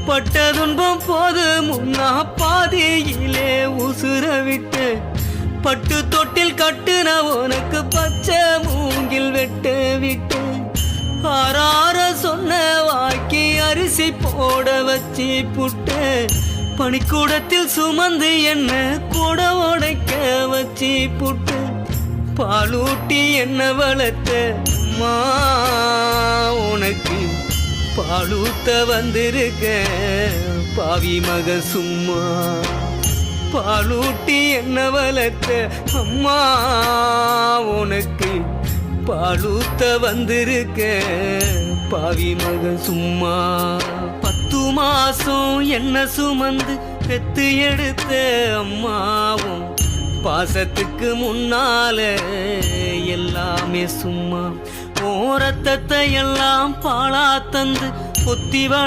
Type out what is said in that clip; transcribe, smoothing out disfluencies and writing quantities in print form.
பட்ட துன்பம் போது முன்னா பாதியிலே உசுர விட்டு பட்டு தொட்டில் கட்டுன உனக்கு பச்சை மூங்கில் வெட்ட விட்டு ஆறார சொன்ன வாக்கி அரிசி போட வச்சு புட்டு பனிக்கூடத்தில் சுமந்து என்ன கூட உடைக்க வச்சு புட்டு பாலூட்டி என்ன வளர்த்த அம்மா உனக்கு பாலூத்த வந்திருக்க பாவி மக சும்மா பாலூட்டி என்ன வளர்த்த அம்மா உனக்கு பாலூத்த வந்திருக்க பாவி மக சும்மா 10 மாசம் என்ன சுமந்து பெத்து எடுத்த அம்மாவும் பாசத்துக்கு முன்னால எல்லாமே சும்மா ஓரத்தத்தை எல்லாம் பாழா தந்து பொத்தி